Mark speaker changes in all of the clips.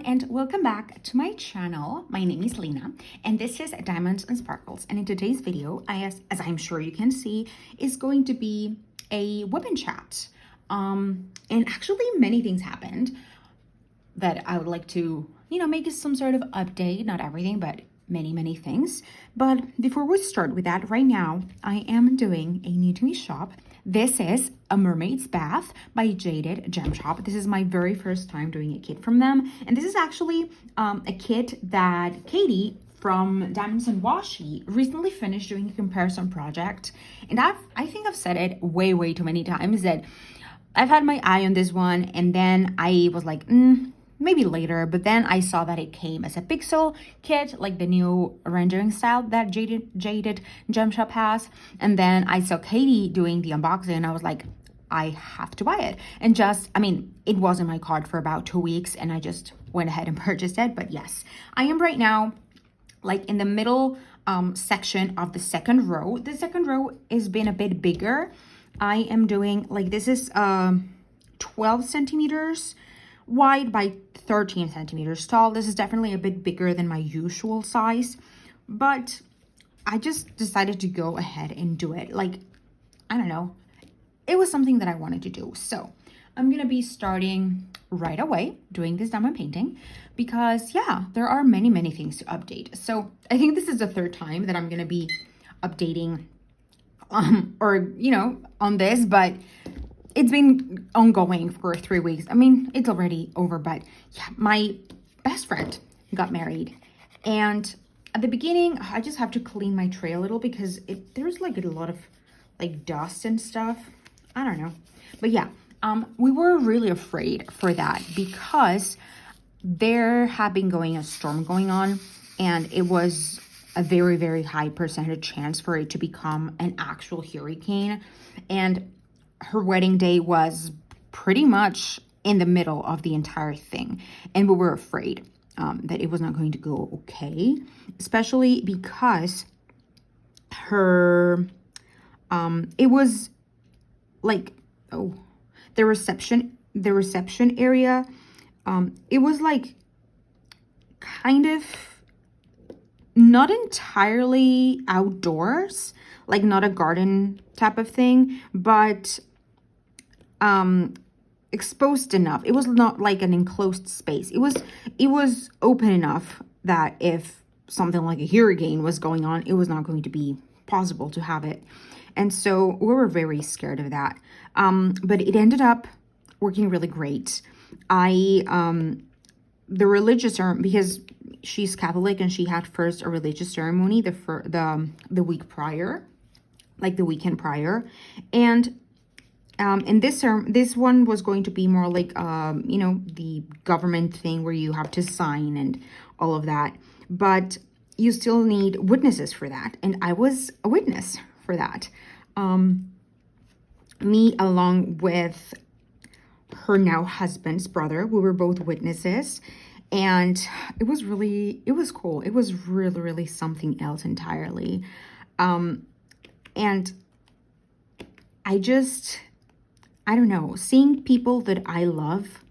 Speaker 1: and welcome back to my channel. My name is Lena and this is Diamonds and Sparkles, and in today's video, as I'm sure you can see, is going to be a WIP and chat. And actually many things happened that I would like to, make some sort of update, not everything, but many things. But before we start with that, right now I am doing a new to me shop. This is a mermaid's bath by JadedGemShop. This is my very first time doing a kit from them, and this is actually a kit that Katie from Diamonds and Washi recently finished doing a comparison project. And I think I've said it way too many times that I've had my eye on this one, and then I was like, maybe later, but then I saw that it came as a pixel kit, like the new rendering style that JadedGemShop has. And then I saw Katie doing the unboxing and I was like, I have to buy it. And it was in my cart for about 2 weeks and I just went ahead and purchased it. But yes, I am right now like in the middle section of the second row. The second row has been a bit bigger. I am doing like, this is 12 centimeters wide by 13 centimeters tall. This is definitely a bit bigger than my usual size, but I just decided to go ahead and do it. Like, I don't know, it was something that I wanted to do. So I'm gonna be starting right away doing this diamond painting because yeah, there are many things to update. So I think this is the third time that I'm gonna be updating on this, but it's been ongoing for 3 weeks. It's already over, but yeah, my best friend got married. And at the beginning, I just have to clean my tray a little because there's like a lot of like dust and stuff. I don't know. But yeah, we were really afraid for that because there had been a storm going on, and it was a very high percentage chance for it to become an actual hurricane. And her wedding day was pretty much in the middle of the entire thing, and we were afraid that it was not going to go okay, especially because her it was like the reception area, it was like kind of not entirely outdoors, like not a garden type of thing, but exposed enough. It was not like an enclosed space. It was open enough that if something like a hurricane was going on, it was not going to be possible to have it. And so we were very scared of that. But it ended up working really great. The religious ceremony, because she's Catholic and she had first a religious ceremony the week prior, like the weekend prior, and this one was going to be more like the government thing where you have to sign and all of that, but you still need witnesses for that, and I was a witness for that. Me along with her now husband's brother, we were both witnesses, and it was cool. It was really something else entirely. And I don't know, seeing people that I love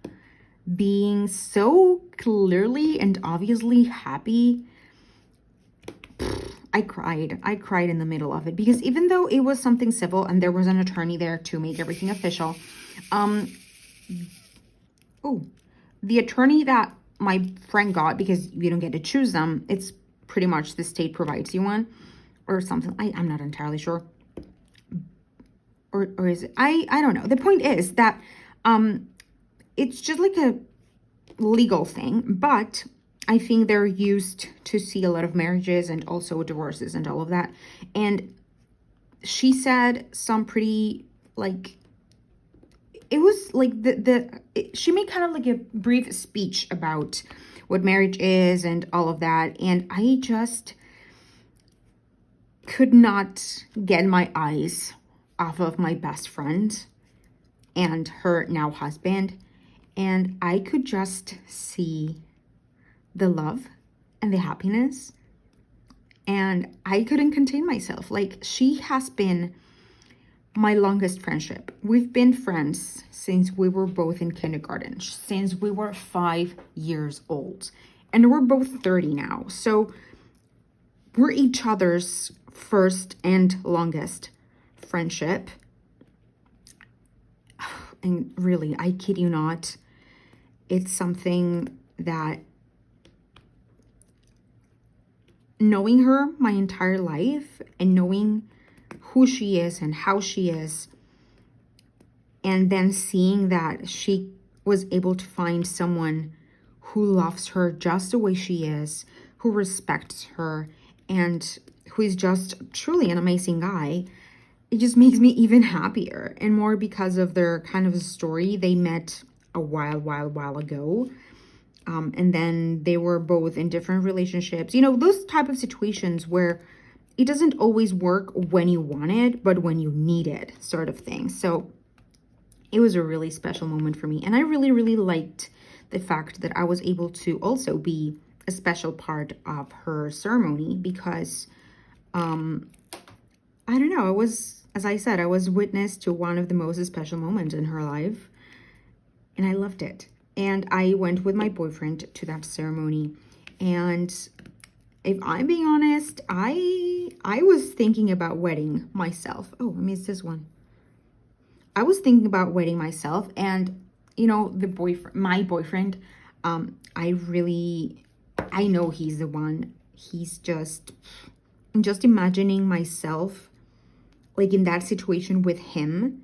Speaker 1: being so clearly and obviously happy, I cried in the middle of it, because even though it was something civil and there was an attorney there to make everything official, the attorney that my friend got, because you don't get to choose them, it's pretty much the state provides you one or something. I'm not entirely sure. Or is it? I don't know. The point is that it's just like a legal thing, but I think they're used to see a lot of marriages and also divorces and all of that. And she said some pretty, like, it was like she made kind of like a brief speech about what marriage is and all of that. And I just could not get my eyes off of my best friend and her now husband, and I could just see the love and the happiness, and I couldn't contain myself. Like, she has been my longest friendship. We've been friends since we were both in kindergarten, since we were 5 years old. And we're both 30 now. So we're each other's first and longest friendship. And really, I kid you not, it's something that, knowing her my entire life and knowing who she is and how she is, and then seeing that she was able to find someone who loves her just the way she is, who respects her, and who is just truly an amazing guy, it just makes me even happier, and more because of their kind of story. They met a while ago. And then they were both in different relationships. You know, those type of situations where it doesn't always work when you want it, but when you need it, sort of thing. So it was a really special moment for me. And I really liked the fact that I was able to also be a special part of her ceremony because, I don't know, as I said, I was witness to one of the most special moments in her life. And I loved it. And I went with my boyfriend to that ceremony. And if I'm being honest, I was thinking about wedding myself. Oh, I missed this one. I was thinking about wedding myself. And, you know, my boyfriend, I know he's the one. He's just imagining myself like in that situation with him.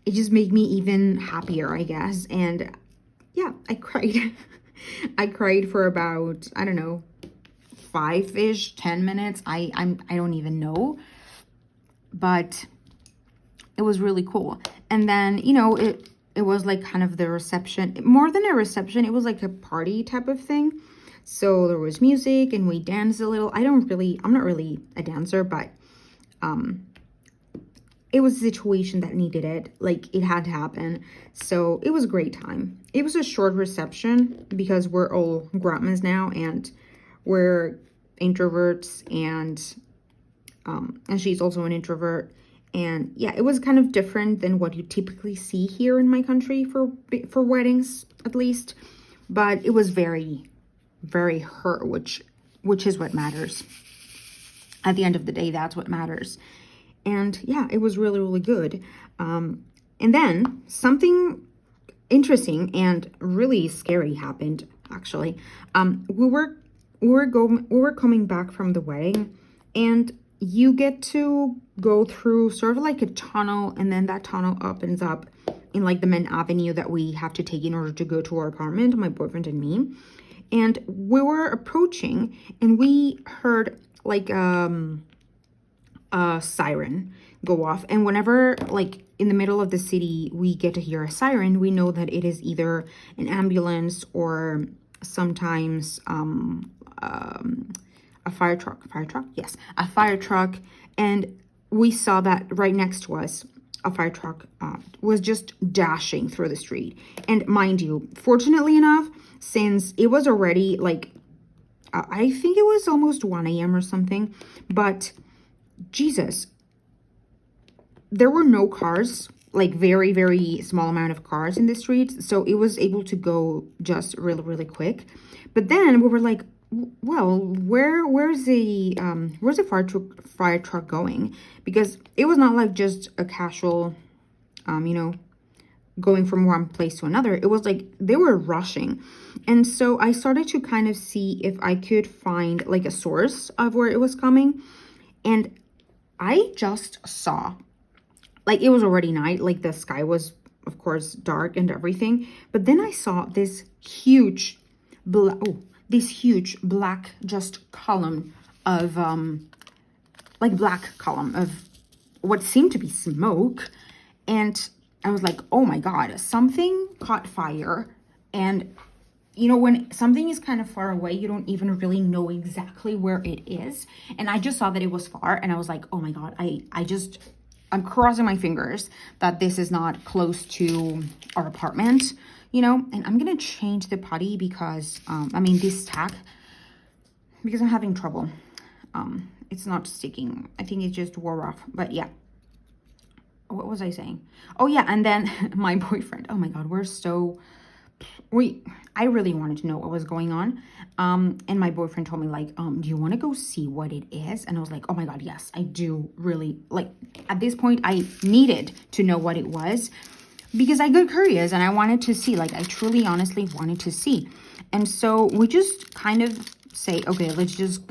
Speaker 1: It just made me even happier, I guess. And yeah, I cried. I cried for about, I don't know, 5-ish, 10 minutes. I don't even know. But it was really cool. And then, you know, it was like kind of the reception. More than a reception, it was like a party type of thing. So there was music and we danced a little. I'm not really a dancer, but it was a situation that needed it. Like, it had to happen. So it was a great time. It was a short reception because we're all grandmas now and we're introverts, and she's also an introvert. And yeah, it was kind of different than what you typically see here in my country for weddings, at least. But it was very her, which is what matters. At the end of the day, that's what matters. And yeah, it was really good. And then something interesting and really scary happened, actually. We were coming back from the wedding, and you get to go through sort of like a tunnel, and then that tunnel opens up in like the main avenue that we have to take in order to go to our apartment, my boyfriend and me. And we were approaching, and we heard like a siren go off. And whenever, like, in the middle of the city we get to hear a siren, we know that it is either an ambulance or sometimes a fire truck. Yes, a fire truck. And we saw that right next to us, a fire truck was just dashing through the street. And mind you, fortunately enough, since it was already like, I think it was almost 1 a.m. or something, but Jesus, there were no cars, like very small amount of cars in the streets. So it was able to go just really quick. But then we were like, well, where's the fire truck going? Because it was not like just a casual, you know, going from one place to another. It was like they were rushing. And so I started to kind of see if I could find like a source of where it was coming. And I just saw, like, it was already night, like the sky was of course dark and everything, but then I saw this huge black just column of black column of what seemed to be smoke. And I was like, oh my God, something caught fire. And you know, when something is kind of far away, you don't even really know exactly where it is. And I just saw that it was far, and I was like, oh my God, I'm crossing my fingers that this is not close to our apartment, you know. And I'm gonna change the putty because this tack, because I'm having trouble. It's not sticking. I think it just wore off. But yeah, what was I saying? Oh yeah, and then my boyfriend, oh my God, I really wanted to know what was going on. And my boyfriend told me like, do you want to go see what it is? And I was like, oh my God, yes, I do really, like, at this point I needed to know what it was because I got curious and I wanted to see, like, I truly honestly wanted to see. And so we just kind of say, okay, let's just,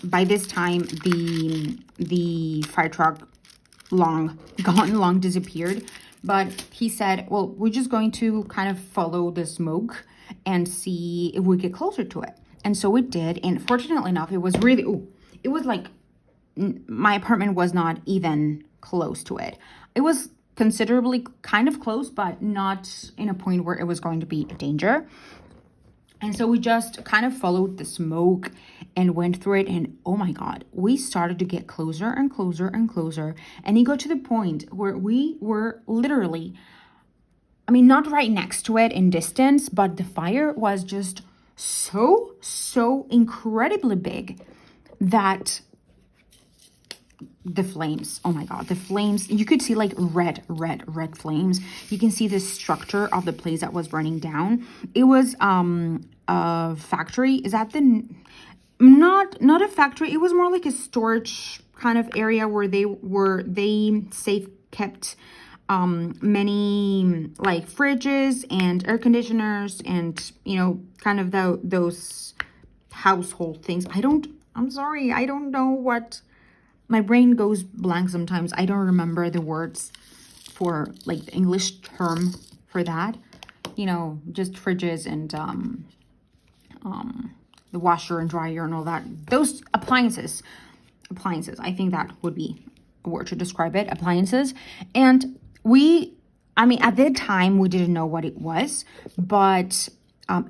Speaker 1: by this time the fire truck long disappeared, but he said, well, we're just going to kind of follow the smoke and see if we get closer to it. And so we did, and fortunately enough, it was really, it was like, my apartment was not even close to it. It was considerably kind of close, but not in a point where it was going to be a danger. And so we just kind of followed the smoke and went through it. And oh my God, we started to get closer and closer and closer. And it got to the point where we were literally, I mean, not right next to it in distance, but the fire was just so incredibly big that the flames, oh my God, the flames, you could see like red flames. You can see the structure of the place that was burning down. It was a factory. Is that the, not a factory, it was more like a storage kind of area where they safe kept many like fridges and air conditioners and, you know, kind of those household things. I'm sorry, I don't know what, my brain goes blank sometimes. I don't remember the words for like the English term for that. You know, just fridges and the washer and dryer and all that. Those appliances. I think that would be a word to describe it. Appliances. And I mean, at that time, we didn't know what it was, but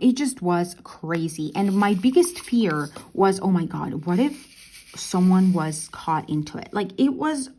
Speaker 1: it just was crazy. And my biggest fear was, oh my God, what if someone was caught into it? Like, it was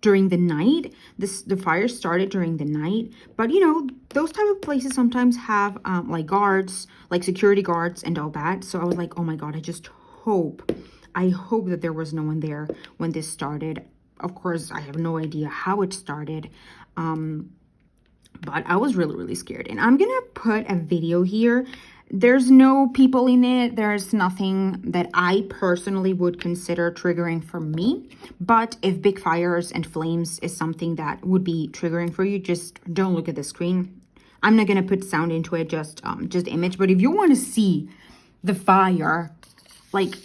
Speaker 1: during the night. The fire started during the night, but you know, those type of places sometimes have like guards, like security guards and all that. So I was like, oh my God, I hope that there was no one there when this started. Of course, I have no idea how it started, but I was really scared. And I'm gonna put a video here. There's no people in it. There's nothing that I personally would consider triggering for me. But if big fires and flames is something that would be triggering for you, just don't look at the screen. I'm not going to put sound into it, just image. But if you want to see the fire, like,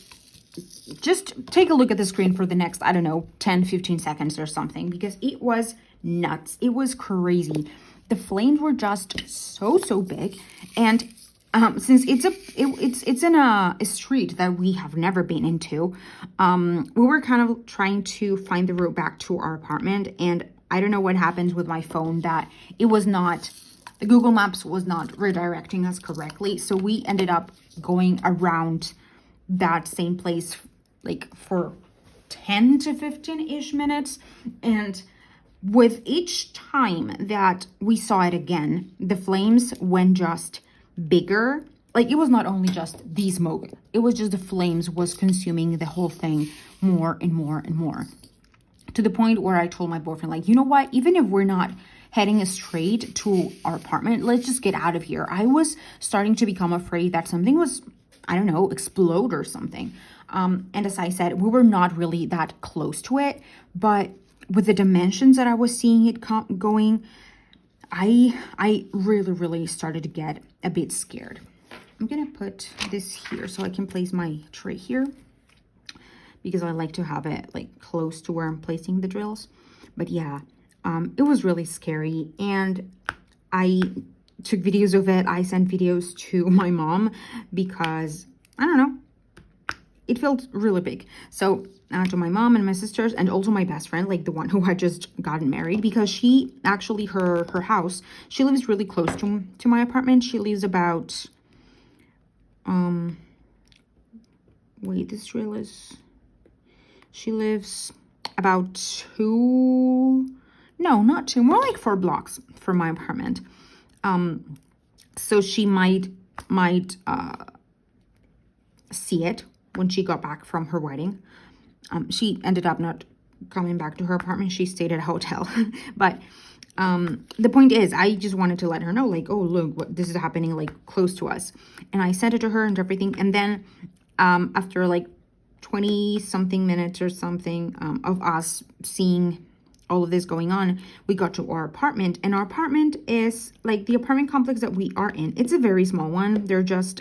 Speaker 1: just take a look at the screen for the next, I don't know, 10, 15 seconds or something. Because it was nuts. It was crazy. The flames were just so big. And since it's in a street that we have never been into, we were kind of trying to find the route back to our apartment, and I don't know what happens with my phone that it was not, the Google Maps was not redirecting us correctly, so we ended up going around that same place like for 10 to 15-ish minutes, and with each time that we saw it again, the flames went just bigger. Like, it was not only just the smoke, it was just the flames was consuming the whole thing more and more and more, to the point where I told my boyfriend, like, you know what, even if we're not heading straight to our apartment, let's just get out of here. I was starting to become afraid that something was, I don't know, explode or something. And as I said, we were not really that close to it, but with the dimensions that I was seeing it going, I really started to get a bit scared. I'm gonna put this here so I can place my tray here, because I like to have it like close to where I'm placing the drills. But yeah, it was really scary, and I took videos of it. I sent videos to my mom because, I don't know, it felt really big. So to my mom and my sisters, and also my best friend, like the one who had just gotten married, because she actually, her house, she lives really close to my apartment. She lives about, wait, this drill is, she lives about not two, more like 4 blocks from my apartment. So she might see it when she got back from her wedding. She ended up not coming back to her apartment. She stayed at a hotel. But the point is, I just wanted to let her know, like, oh, look, what this is happening, like, close to us. And I sent it to her and everything. And then after like 20 something minutes or something of us seeing all of this going on, we got to our apartment. And our apartment is like the apartment complex that we are in. It's a very small one. They're just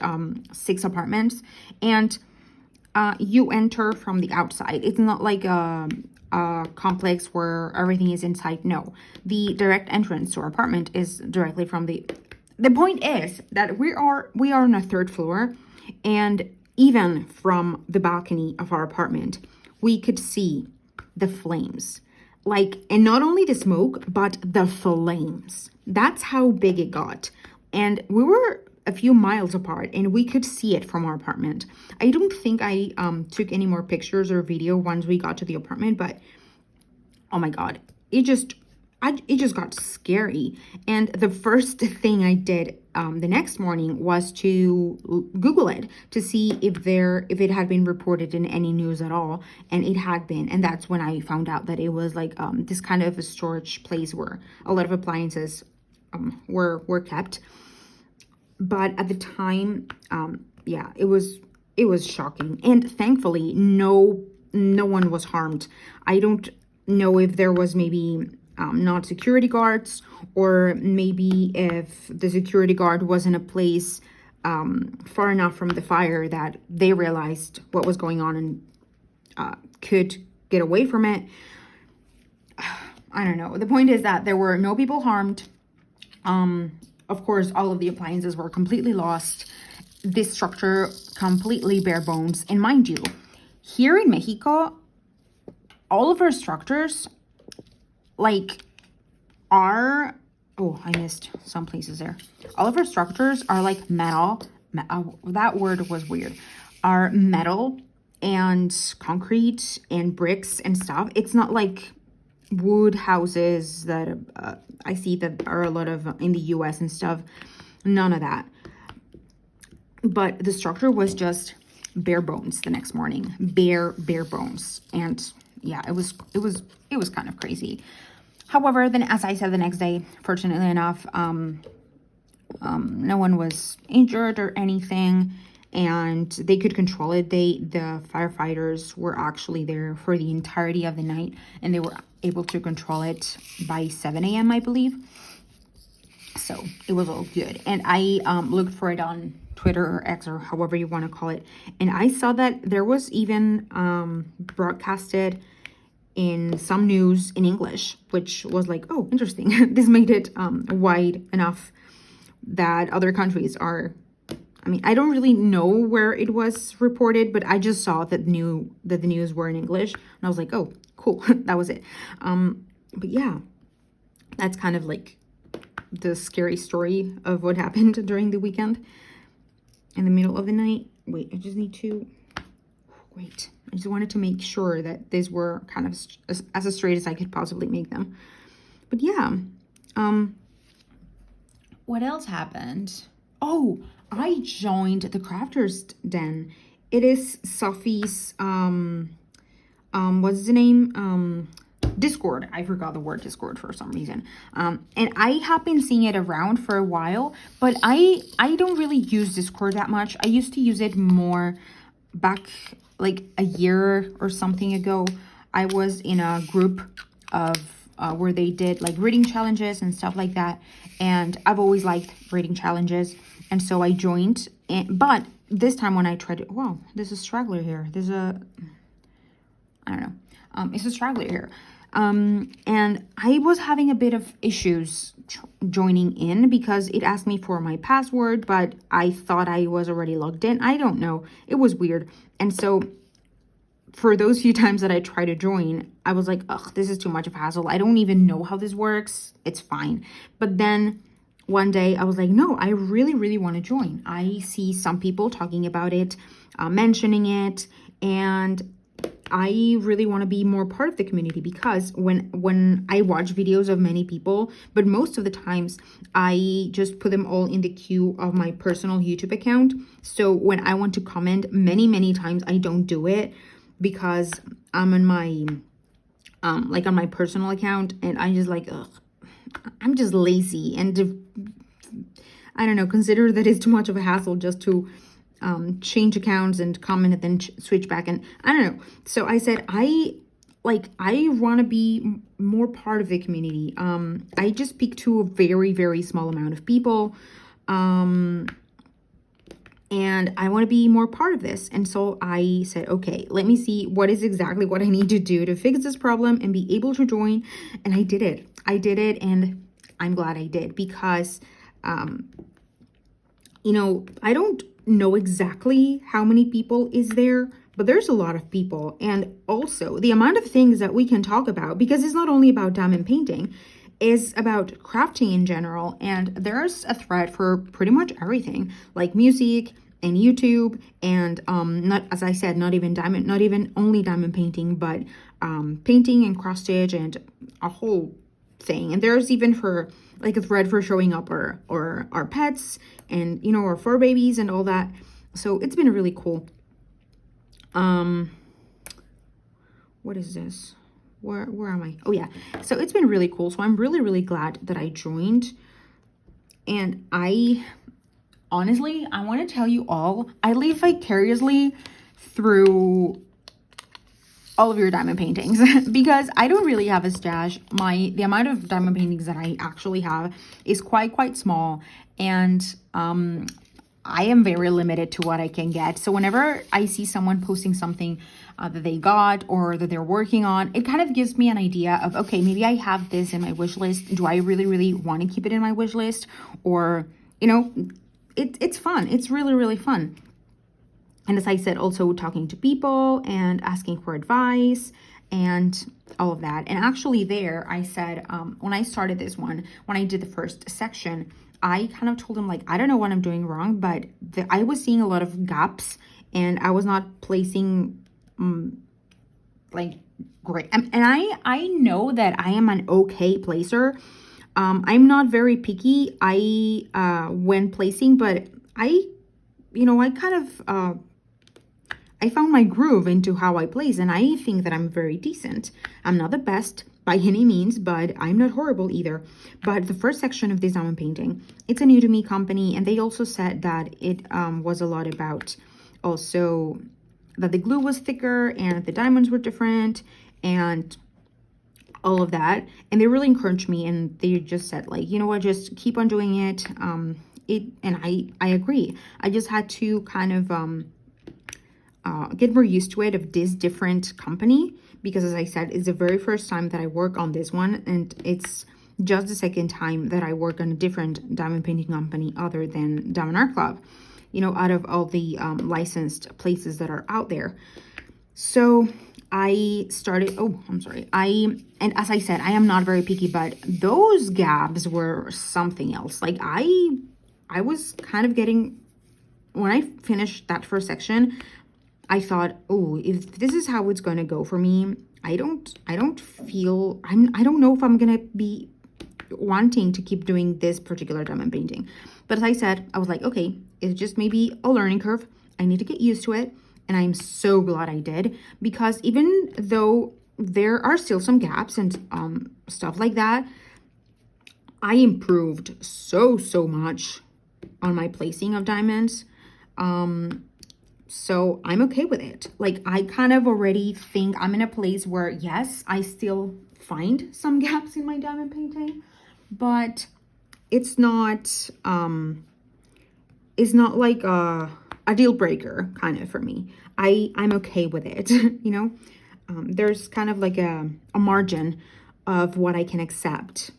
Speaker 1: 6 apartments, and you enter from the outside. It's not like a complex where everything is inside. No, the direct entrance to our apartment is directly from the point is that we are on a 3rd floor, and even from the balcony of our apartment, we could see the flames. Like, and not only the smoke, but the flames. That's how big it got. And we were a few miles apart, and we could see it from our apartment. I don't think I took any more pictures or video once we got to the apartment, but oh my God, it just got scary. And the first thing I did the next morning was to Google it to see if it had been reported in any news at all, and it had been. And that's when I found out that it was like this kind of a storage place where a lot of appliances were kept. But at the time, yeah, it was shocking, and thankfully no one was harmed. I don't know if there was maybe not security guards, or maybe if the security guard was in a place far enough from the fire that they realized what was going on and could get away from it. I don't know. The point is that there were no people harmed. Of course, all of the appliances were completely lost. This structure completely bare bones. And mind you, here in Mexico, all of our structures, like, are, oh, I missed some places there. All of our structures are like metal. That word was weird. Are metal and concrete and bricks and stuff. It's not like wood houses that I see that are a lot of in the US and stuff. None of that. But the structure was just bare bones the next morning. Bare bones. And yeah, it was kind of crazy. However, then, as I said, the next day, fortunately enough, no one was injured or anything, and they could control it. The firefighters were actually there for the entirety of the night, and they were able to control it by 7 a.m., I believe. So it was all good. And I looked for it on Twitter or X or however you want to call it, and I saw that there was even broadcasted in some news in English, which was like, oh, interesting. This made it wide enough that other countries are, I mean, I don't really know where it was reported, but I just saw that the news were in English, and I was like, oh, cool. That was it. But yeah, that's kind of like the scary story of what happened during the weekend in the middle of the night. Wait, I just need to, wait. I just wanted to make sure that these were kind of as straight as I could possibly make them. But yeah, what else happened? Oh, I joined the Crafters Den. It is Sophie's, what's the name? Discord. I forgot the word Discord for some reason. And I have been seeing it around for a while, but I don't really use Discord that much. I used to use it more back like a year or something ago. I was in a group of where they did like reading challenges and stuff like that, and I've always liked reading challenges, and so I joined. But this time when I tried it, wow, there's a straggler here. There's a, I don't know, it's a straggler here. And I was having a bit of issues joining in because it asked me for my password, but I thought I was already logged in. I don't know. It was weird. And so for those few times that I tried to join, I was like, ugh, this is too much of a hassle. I don't even know how this works. It's fine. But then one day I was like, no, I really, really want to join. I see some people talking about it, mentioning it, and I really want to be more part of the community, because when I watch videos of many people, but most of the times I just put them all in the queue of my personal YouTube account. So when I want to comment, many times I don't do it because I'm on my like on my personal account, and I just like, ugh, I'm just lazy, and I don't know, consider that it's too much of a hassle just to change accounts and comment and then switch back, and I don't know. So I said I want to be more part of the community. I just speak to a very small amount of people, and I want to be more part of this. And so I said, okay, let me see what is exactly what I need to do to fix this problem and be able to join. And I did it. And I'm glad I did, because, you know, I don't know exactly how many people is there, but there's a lot of people. And also the amount of things that we can talk about, because it's not only about diamond painting, is about crafting in general. And there's a thread for pretty much everything, like music and YouTube, and not, as I said, not even only diamond painting, but painting and cross stitch and a whole thing. And there's even for like a thread for showing up our pets and, you know, our fur babies and all that. So it's been really cool. What is this? Where am I? Oh yeah. So it's been really cool. So I'm really glad that I joined. And honestly, I want to tell you all, I live vicariously through all of your diamond paintings because I don't really have a stash. The amount of diamond paintings that I actually have is quite small, and I am very limited to what I can get. So whenever I see someone posting something that they got or that they're working on, it kind of gives me an idea of, okay, maybe I have this in my wish list. Do I really want to keep it in my wish list? Or, you know, it's fun. It's really fun. And as I said, also talking to people and asking for advice and all of that. And actually there, I said, when I started this one, when I did the first section, I kind of told him, like, I don't know what I'm doing wrong, but I was seeing a lot of gaps and I was not placing like great. And I know that I am an okay placer. I'm not very picky when placing, but I kind of I found my groove into how I place, and I think that I'm very decent. I'm not the best by any means, but I'm not horrible either. But the first section of this diamond painting, it's a new to me company, and they also said that it was a lot about also that the glue was thicker and the diamonds were different and all of that. And they really encouraged me, and they just said, like, you know what, just keep on doing it. And I agree. I just had to kind of get more used to it of this different company, because as I said, it's the very first time that I work on this one, and it's just the second time that I work on a different diamond painting company other than Diamond Art Club, you know, out of all the licensed places that are out there. So I started, and as I said, I am not very picky, but those gaps were something else. Like I was kind of getting, when I finished that first section, I thought, oh, if this is how it's going to go for me, I don't know if I'm going to be wanting to keep doing this particular diamond painting. But as I said, I was like, okay, it's just maybe a learning curve. I need to get used to it. And I'm so glad I did, because even though there are still some gaps and stuff like that, I improved so much on my placing of diamonds. So I'm okay with it. Like, I kind of already think I'm in a place where, yes, I still find some gaps in my diamond painting, but it's not like a deal breaker kind of for me. I'm okay with it, you know. There's kind of like a margin of what I can accept.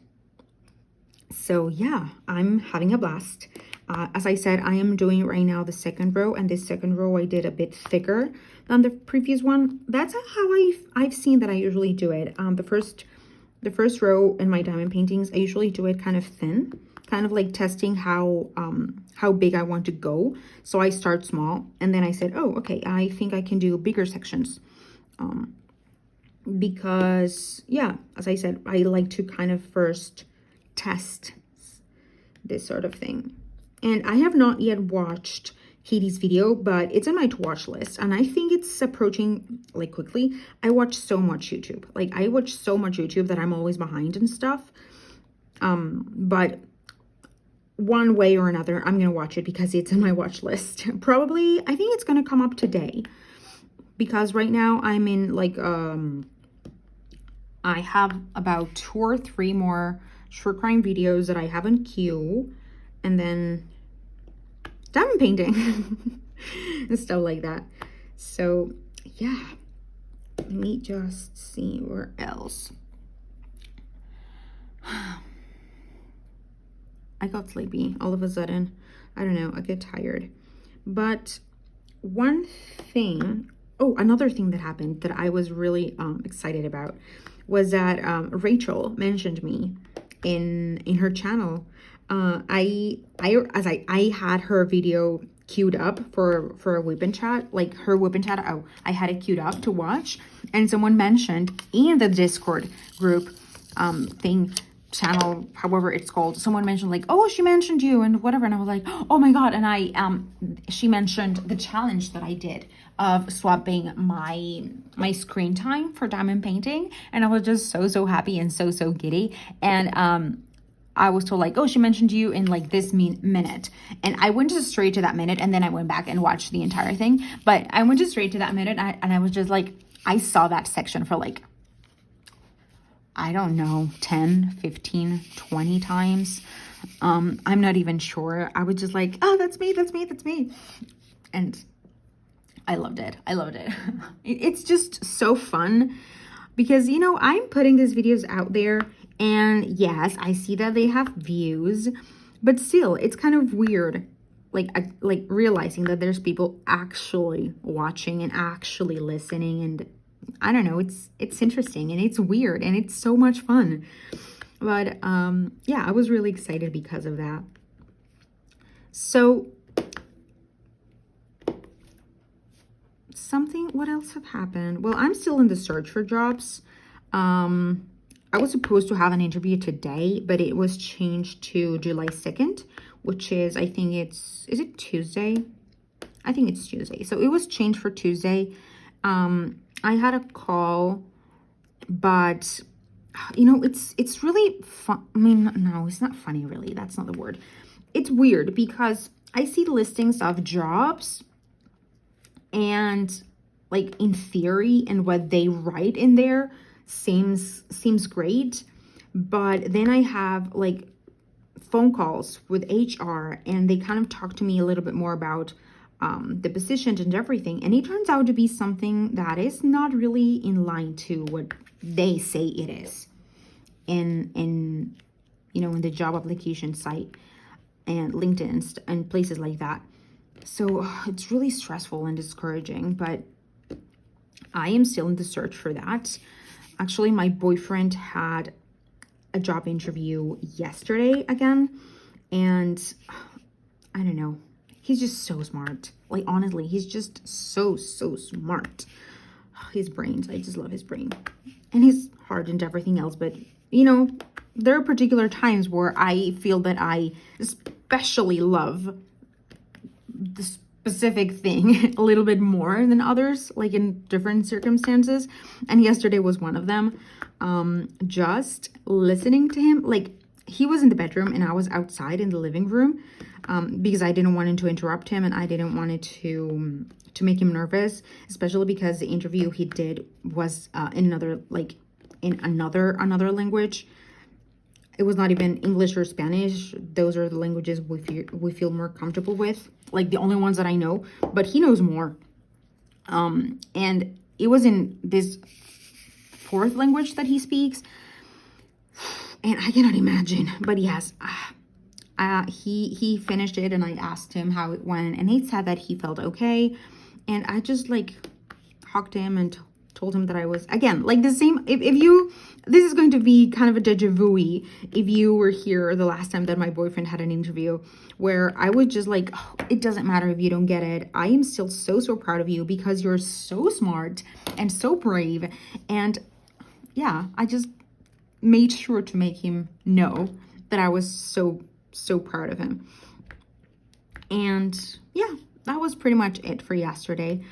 Speaker 1: So yeah, I'm having a blast. As I said, I am doing right now the second row, and this second row I did a bit thicker than the previous one. That's how I've seen that I usually do it. The first row in my diamond paintings, I usually do it kind of thin, kind of like testing how big I want to go. So I start small, and then I said, oh, okay, I think I can do bigger sections. Because yeah, as I said, I like to kind of first test this sort of thing. And I have not yet watched Katie's video, but it's on my to watch list, and I think it's approaching like quickly. I watch so much YouTube. Like, I watch so much YouTube that I'm always behind and stuff. But one way or another, I'm gonna watch it because it's on my watch list. Probably, I think it's gonna come up today, because right now I'm in like I have about 2 or 3 more short crime videos that I have in queue, and then diamond painting and stuff like that. So yeah, let me just see where else. I got sleepy all of a sudden. I don't know, I get tired. But one thing, oh, another thing that happened that I was really excited about was that Rachel mentioned me in her channel. I had her video queued up for a WIP and chat, like her WIP and chat. Oh, I had it queued up to watch, and someone mentioned in the Discord group thing, channel, however it's called, someone mentioned like, oh, she mentioned you and whatever, and I was like, oh my god. And I she mentioned the challenge that I did of swapping my screen time for diamond painting, and I was just so happy and so giddy. And I was told like, oh, she mentioned you in like this minute, and I went just straight to that minute, and then I went back and watched the entire thing. But I went just straight to that minute, and I was just like, I saw that section for like, I don't know, 10, 15, 20 times. I'm not even sure. I was just like, oh, that's me, that's me, that's me. And I loved it. I loved it. It's just so fun because, you know, I'm putting these videos out there, and yes, I see that they have views, but still, it's kind of weird. Like realizing that there's people actually watching and actually listening, and I don't know, it's interesting and it's weird and it's so much fun. But yeah, I was really excited because of that. So what else have happened? Well, I'm still in the search for jobs. I was supposed to have an interview today, but it was changed to July 2nd, which is, I think is it Tuesday? I think it's Tuesday. So it was changed for Tuesday. I had a call, but you know, it's really fun. I mean, no, it's not funny really. That's not the word. It's weird because I see listings of jobs, and like in theory and what they write in there seems great, but then I have like phone calls with HR, and they kind of talk to me a little bit more about the position and everything, and it turns out to be something that is not really in line to what they say it is in you know, in the job application site and LinkedIn and places like that. So it's really stressful and discouraging, but I am still in the search for that. Actually, my boyfriend had a job interview yesterday again, and I don't know, he's just so smart. Like, honestly, he's just so smart. His brains, I just love his brain. And his heart and everything else. But, you know, there are particular times where I feel that I especially love the specific thing a little bit more than others, like in different circumstances. And yesterday was one of them. Just listening to him, like, he was in the bedroom and I was outside in the living room, because I didn't want to interrupt him, and I didn't want it to make him nervous, especially because the interview he did was in another language. It was not even English or Spanish. Those are the languages we feel more comfortable with, like the only ones that I know, but he knows more. And it was in this 4th language that he speaks, and I cannot imagine. But yes, he finished it, and I asked him how it went, and he said that he felt okay. And I just like hugged him and told him that I was, again, like the same. This is going to be kind of a deja vu-y if you were here the last time that my boyfriend had an interview, where I was just like, oh, it doesn't matter if you don't get it. I am still so proud of you because you're so smart and so brave. And yeah, I just made sure to make him know that I was so proud of him. And yeah, that was pretty much it for yesterday.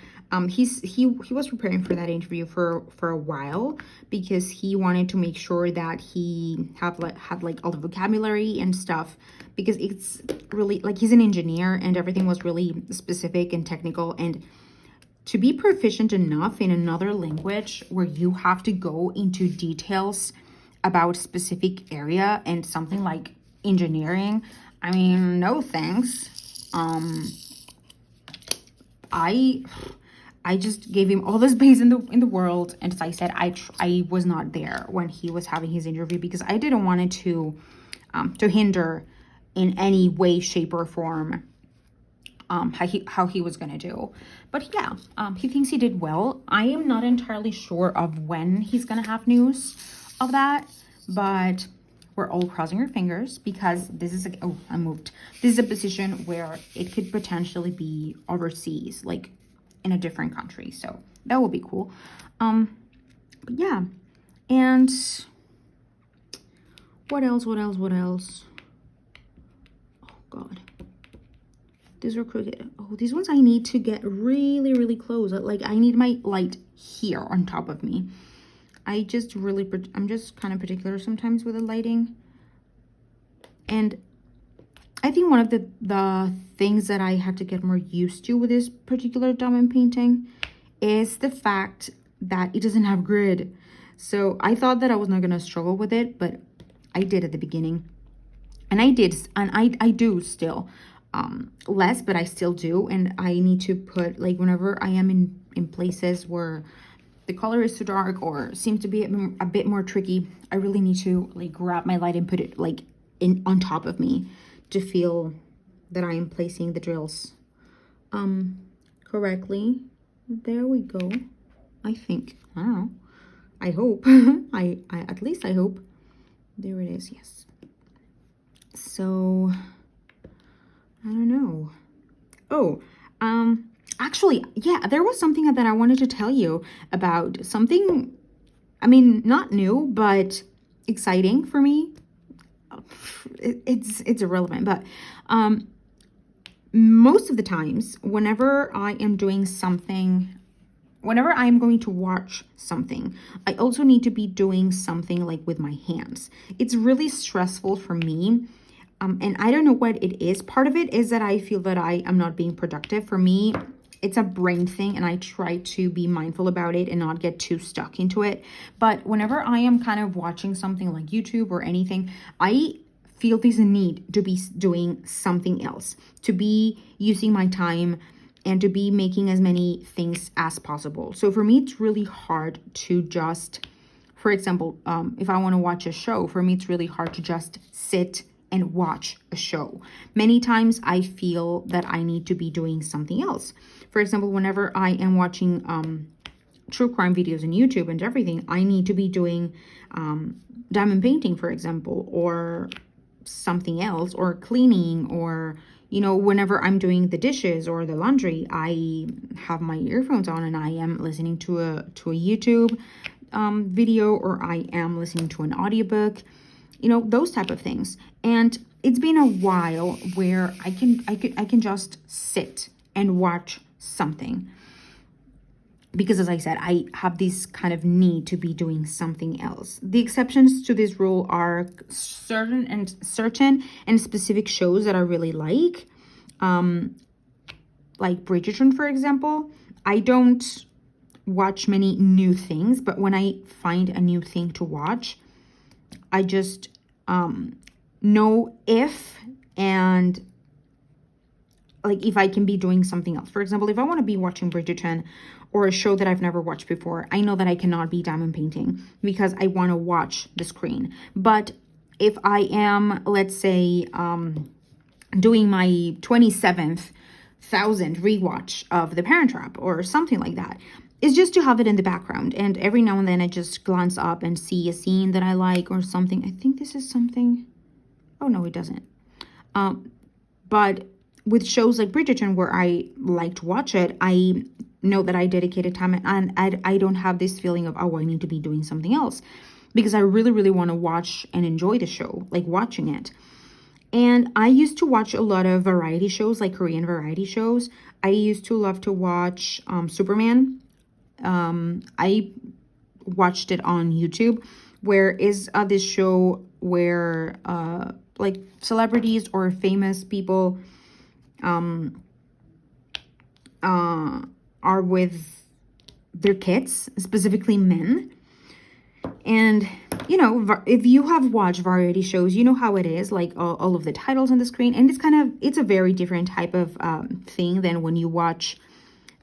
Speaker 1: He was preparing for that interview for a while because he wanted to make sure that he had like all the vocabulary and stuff, because it's really like he's an engineer and everything was really specific and technical, and to be proficient enough in another language where you have to go into details about specific area and something like engineering, I mean, no thanks. I just gave him all the space in the world, and as I said, I was not there when he was having his interview because I didn't want it to hinder in any way, shape, or form how he was gonna do. But yeah, he thinks he did well. I am not entirely sure of when he's gonna have news of that, but we're all crossing our fingers because this is this is a position where it could potentially be overseas, like in a different country, so that would be cool. But yeah, and what else? Oh god, these are crooked. Oh, these ones I need to get really close. Like I need my light here on top of me. I'm just kind of particular sometimes with the lighting, and I think one of the things that I had to get more used to with this particular diamond painting is the fact that it doesn't have grid. So I thought that I was not going to struggle with it, but I did at the beginning. And I do still. Less, but I still do. And I need to put, like, whenever I am in places where the color is too dark or seems to be a bit more tricky, I really need to, like, grab my light and put it, like, on top of me, to feel that I am placing the drills correctly. There we go. I think. I don't know. I hope. I at least I hope. There it is. Yes. So I don't know. Oh, actually, yeah, there was something that I wanted to tell you about. Something, I mean, not new, but exciting for me. It's irrelevant, but most of the times whenever I am doing something, whenever I am going to watch something, I also need to be doing something like with my hands. It's really stressful for me, and I don't know what it is. Part of it is that I feel that I am not being productive. For me, it's a brain thing, and I try to be mindful about it and not get too stuck into it. But whenever I am kind of watching something like YouTube or anything, I feel this need to be doing something else, to be using my time and to be making as many things as possible. So for me, it's really hard to just, for example, if I want to watch a show, for me, it's really hard to just sit and watch a show. Many times I feel that I need to be doing something else. For example, whenever I am watching true crime videos on YouTube and everything, I need to be doing diamond painting, for example, or something else, or cleaning, or, you know, whenever I'm doing the dishes or the laundry, I have my earphones on and I am listening to a YouTube video, or I am listening to an audiobook, you know, those type of things. And it's been a while where I can just sit and watch something, because as I said, I have this kind of need to be doing something else. The exceptions to this rule are certain and specific shows that I really like Bridgerton, for example. I don't watch many new things, but when I find a new thing to watch, I just know if I can be doing something else. For example, if I want to be watching Bridgerton or a show that I've never watched before, I know that I cannot be diamond painting because I want to watch the screen. But if I am, let's say, doing my 27,000th rewatch of The Parent Trap or something like that, it's just to have it in the background. And every now and then I just glance up and see a scene that I like or something. I think this is something. Oh, no, it doesn't. But with shows like Bridgerton, where I like to watch it, I know that I dedicated time, and I don't have this feeling of, oh, I need to be doing something else, because I really want to watch and enjoy the show, like watching it. And I used to watch a lot of variety shows, like Korean variety shows. I used to love to watch Superman. I watched it on YouTube, where is this show where like celebrities or famous people are with their kids, specifically men. And you know, if you have watched variety shows, you know how it is, like all of the titles on the screen, and it's a very different type of thing than when you watch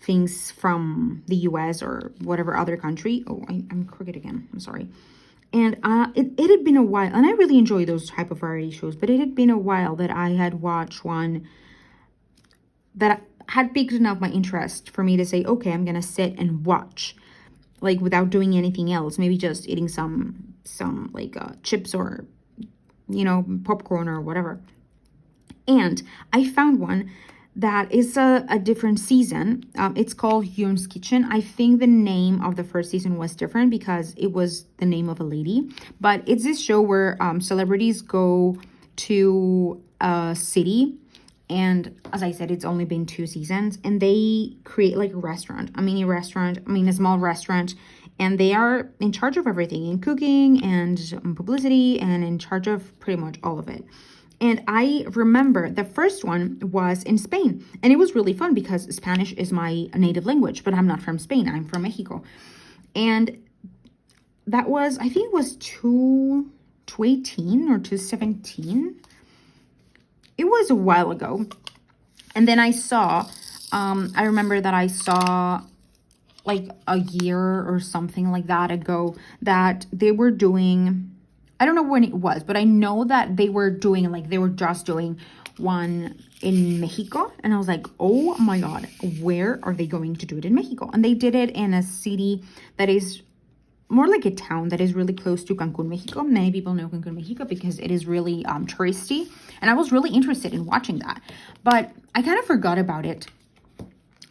Speaker 1: things from the US or whatever other country. Oh, I'm crooked again, I'm sorry. And it had been a while, and I really enjoy those type of variety shows, but it had been a while that I had watched one that had piqued enough my interest for me to say, okay, I'm gonna sit and watch, like without doing anything else, maybe just eating some like chips or, you know, popcorn or whatever. And I found one that is a different season. It's called Yoon's Kitchen. I think the name of the first season was different because it was the name of a lady, but it's this show where celebrities go to a city, and as I said, it's only been 2 seasons, and they create like a restaurant, a mini restaurant, a small restaurant, and they are in charge of everything, in cooking and publicity, and in charge of pretty much all of it. And I remember the first one was in Spain, and it was really fun because Spanish is my native language, but I'm not from Spain, I'm from Mexico. And that was, I think it was 2018 or 2017. It was a while ago. And then I saw, I remember that I saw like a year or something like that ago that they were doing, I don't know when it was, but I know that they were just doing one in Mexico. And I was like, oh my God, where are they going to do it in Mexico? And they did it in a city that is more like a town that is really close to Cancun, Mexico. Many people know Cancun, Mexico because it is really touristy. And I was really interested in watching that. But I kind of forgot about it.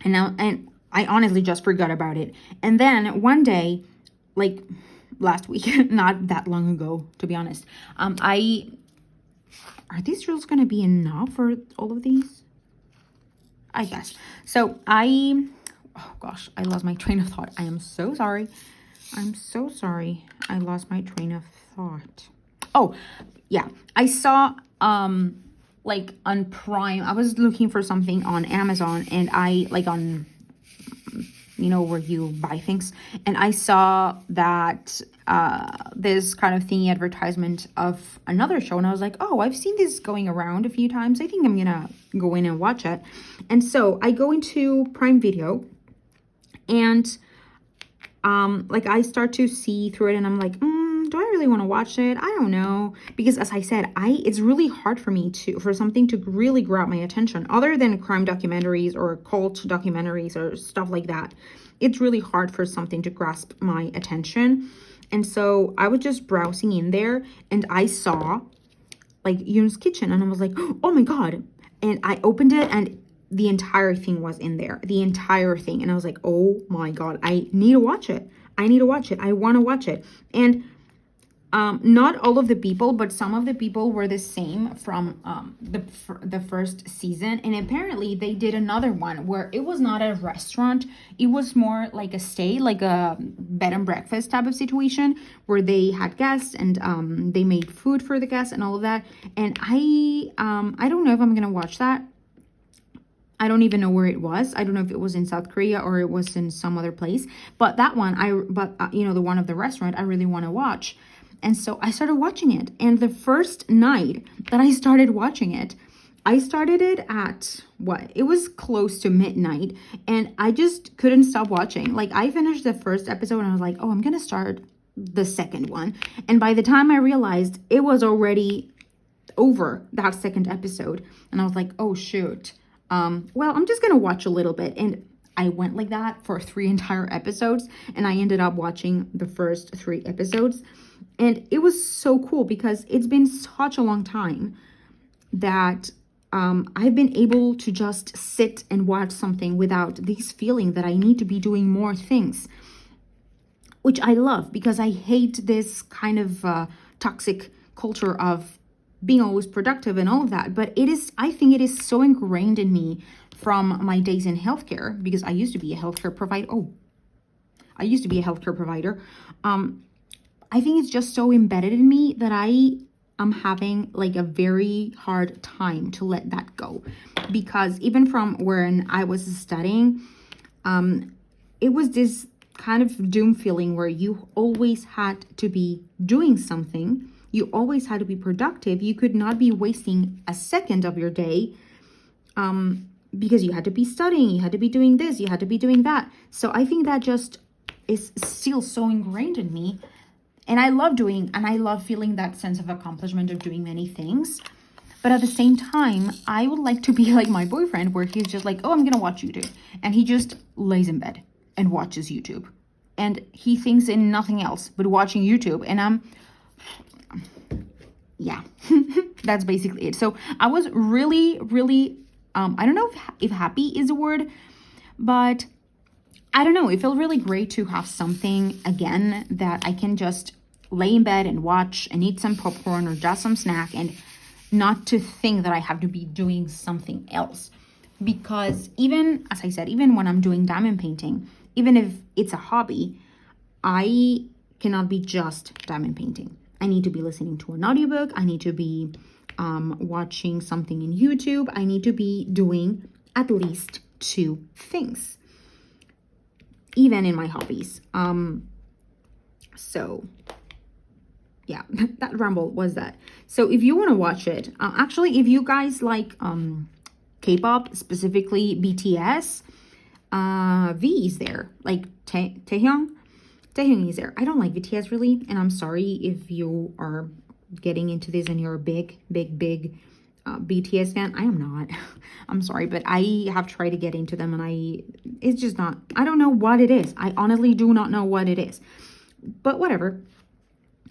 Speaker 1: And I honestly just forgot about it. And then one day, like last week, not that long ago, to be honest, are these rules going to be enough for all of these? I guess. So oh gosh, I lost my train of thought. I am so sorry. I'm so sorry. I lost my train of thought. Oh, yeah. I saw, like on Prime, I was looking for something on Amazon, and on, you know, where you buy things, and I saw that this kind of thingy advertisement of another show, and I was like, oh, I've seen this going around a few times. I think I'm gonna go in and watch it. And so I go into Prime Video, and like I start to see through it, and I'm like, do I really want to watch it? I don't know, because as I said, it's really hard for me for something to really grab my attention, other than crime documentaries or cult documentaries or stuff like that. It's really hard for something to grasp my attention. And so I was just browsing in there, and I saw like Yoon's Kitchen, and I was like, oh my God. And I opened it, and the entire thing was in there, the entire thing. And I was like, oh my God, I need to watch it. I need to watch it. I want to watch it. And not all of the people, but some of the people were the same from the first season. And apparently they did another one where it was not a restaurant. It was more like a stay, like a bed and breakfast type of situation, where they had guests, and they made food for the guests and all of that. And I don't know if I'm gonna watch that. I don't even know where it was. I don't know if it was in South Korea or it was in some other place. But that one, you know, the one of the restaurant, I really want to watch. And so I started watching it. And the first night that I started watching it, I started it at what? It was close to midnight. And I just couldn't stop watching. Like, I finished the first episode and I was like, oh, I'm going to start the second one. And by the time I realized, it was already over, that second episode. And I was like, oh, shoot. Well, I'm just going to watch a little bit. And I went like that for 3 entire episodes. And I ended up watching the first 3 episodes. And it was so cool because it's been such a long time that I've been able to just sit and watch something without this feeling that I need to be doing more things, which I love because I hate this kind of toxic culture of being always productive and all of that. But I think it is so ingrained in me from my days in healthcare, because I used to be a healthcare provider. I used to be a healthcare provider. I think it's just so embedded in me that I am having like a very hard time to let that go. Because even from when I was studying, it was this kind of doom feeling where you always had to be doing something. You always had to be productive. You could not be wasting a second of your day, because you had to be studying, you had to be doing this, you had to be doing that. So I think that just is still so ingrained in me. And I love feeling that sense of accomplishment of doing many things. But at the same time, I would like to be like my boyfriend, where he's just like, oh, I'm going to watch YouTube. And he just lays in bed and watches YouTube. And he thinks in nothing else but watching YouTube. And yeah, that's basically it. So I was really, really, I don't know if happy is a word, but I don't know. It felt really great to have something again that I can just lay in bed and watch and eat some popcorn or just some snack, and not to think that I have to be doing something else. Because even, as I said, even when I'm doing diamond painting, even if it's a hobby, I cannot be just diamond painting. I need to be listening to an audiobook. I need to be watching something in YouTube. I need to be doing at least 2 things, even in my hobbies. So yeah, that ramble was that. So if you want to watch it, actually, if you guys like K-pop, specifically BTS, V is there. Like Taehyung is there. I don't like BTS really, and I'm sorry if you are getting into this and you're a big BTS fan. I am not. I'm sorry, but I have tried to get into them, and it's just not, I don't know what it is. I honestly do not know what it is, but whatever.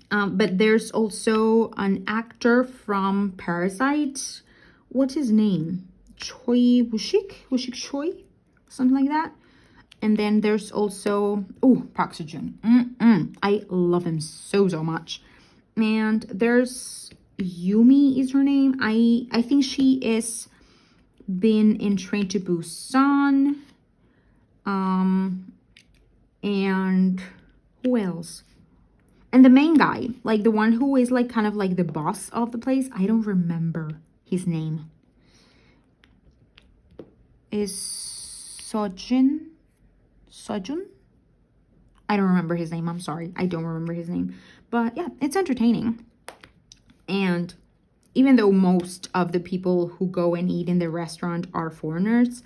Speaker 1: But there's also an actor from Parasite. What's his name? Choi Wushik Choi, something like that. And then there's also, Park Seo-joon. I love him so much. And there's Yumi is her name. I think she is been in Train to Busan. And who else? And the main guy, like the one who is like kind of like the boss of the place. I don't remember his name. Is Sojun? I don't remember his name. I'm sorry. I don't remember his name. But yeah, it's entertaining. And even though most of the people who go and eat in the restaurant are foreigners,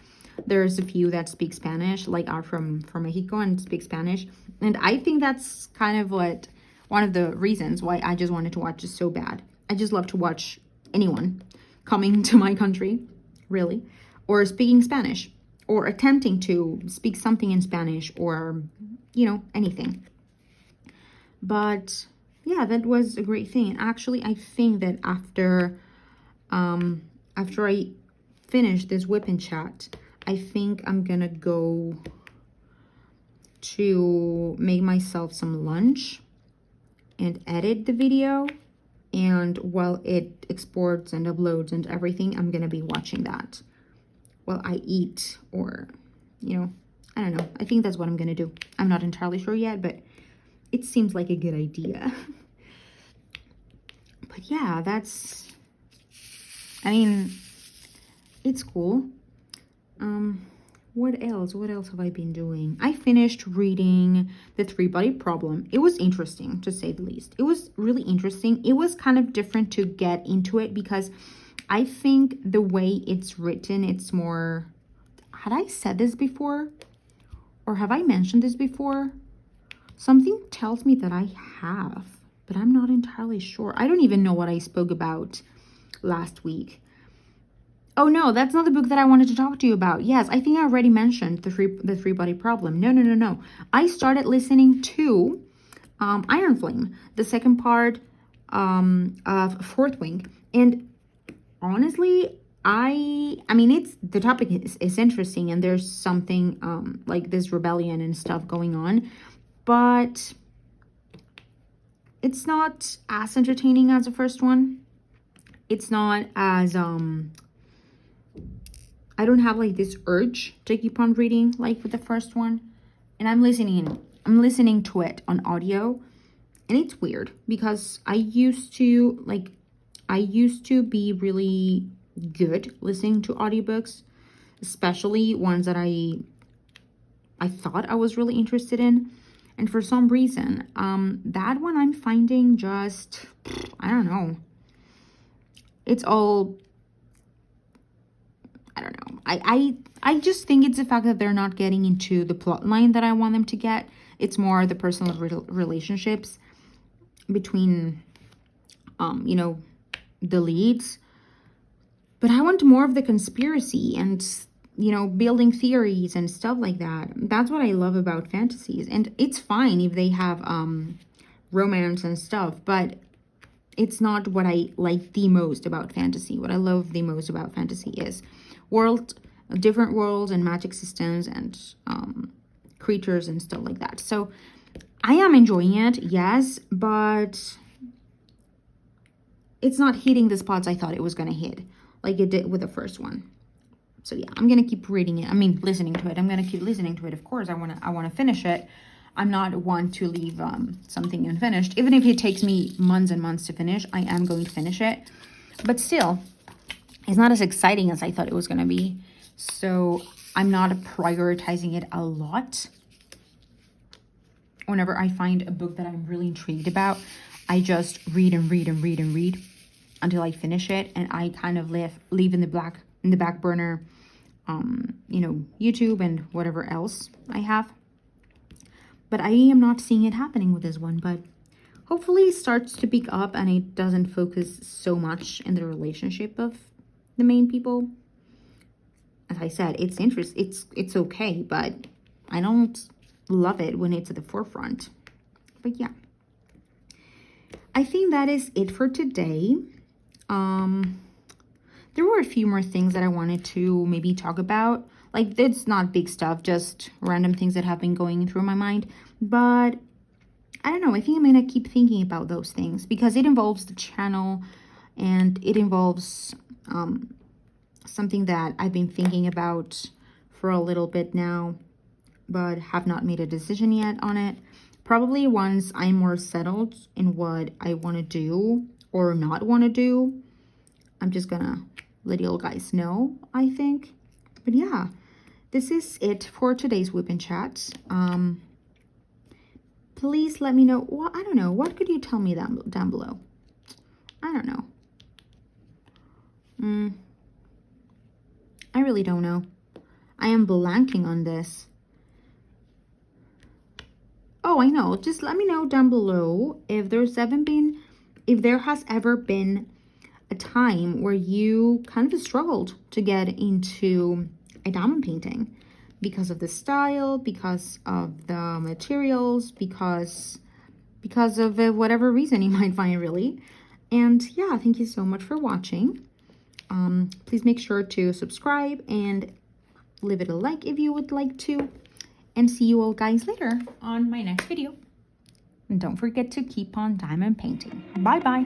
Speaker 1: there's a few that speak Spanish, like are from Mexico and speak Spanish. And I think that's kind of what one of the reasons why I just wanted to watch this so bad. I just love to watch anyone coming to my country, really, or speaking Spanish, or attempting to speak something in Spanish, or, you know, anything. But yeah, that was a great thing. And actually, I think that after I finish this WIP and chat, I think I'm gonna go to make myself some lunch and edit the video. And while it exports and uploads and everything, I'm gonna be watching that while I eat, or, you know, I don't know. I think that's what I'm gonna do. I'm not entirely sure yet, but it seems like a good idea. But yeah, I mean, it's cool. What else have I been doing? I finished reading The 3-Body Problem. It was interesting, to say the least. It was really interesting. It was kind of different to get into it, because I think the way it's written, it's more, had I said this before? Or have I mentioned this before? Something tells me that I have, but I'm not entirely sure. I don't even know what I spoke about last week. Oh no, that's not the book that I wanted to talk to you about. Yes, I think I already mentioned the 3-Body Problem. No. I started listening to Iron Flame, the second part of Fourth Wing. And honestly, I mean, the topic is interesting, and there's something like this rebellion and stuff going on, but it's not as entertaining as the first one. it's not as I don't have like this urge to keep on reading like with the first one. And I'm listening to it on audio, and it's weird because I used to be really good listening to audiobooks, especially ones that I thought I was really interested in. And for some reason, that one I'm finding just, I don't know. It's all, I don't know. I just think it's the fact that they're not getting into the plot line that I want them to get. It's more the personal relationships between, you know, the leads. But I want more of the conspiracy and, you know, building theories and stuff like that. That's what I love about fantasies. And it's fine if they have romance and stuff, but it's not what I like the most about fantasy. What I love the most about fantasy is different worlds and magic systems and creatures and stuff like that. So I am enjoying it, yes, but it's not hitting the spots I thought it was going to hit, like it did with the first one. So yeah, I'm going to keep reading it. I mean, listening to it. I'm going to keep listening to it. Of course, I want to finish it. I'm not one to leave something unfinished. Even if it takes me months and months to finish, I am going to finish it. But still, it's not as exciting as I thought it was going to be. So I'm not prioritizing it a lot. Whenever I find a book that I'm really intrigued about, I just read and read and read and read until I finish it. And I kind of leave in the back burner, you know, YouTube and whatever else I have. But I am not seeing it happening with this one. But hopefully it starts to pick up and it doesn't focus so much in the relationship of the main people. As I said, it's okay, but I don't love it when it's at the forefront. But yeah, I think that is it for today. There were a few more things that I wanted to maybe talk about. Like, it's not big stuff, just random things that have been going through my mind. But I don't know, I think I'm going to keep thinking about those things because it involves the channel and it involves something that I've been thinking about for a little bit now, but have not made a decision yet on it. Probably once I'm more settled in what I want to do or not want to do, I'm just going to let you guys know, I think. But yeah, this is it for today's WIP and Chat. Please let me know. Well, I don't know. What could you tell me down below? I don't know. I really don't know. I am blanking on this. Oh, I know. Just let me know down below if there has ever been a time where you kind of struggled to get into a diamond painting because of the style, because of the materials, because of whatever reason you might find, really. And yeah, thank you so much for watching. Please make sure to subscribe and leave it a like if you would like to. And see you all guys later on my next video. And don't forget to keep on diamond painting. Bye bye.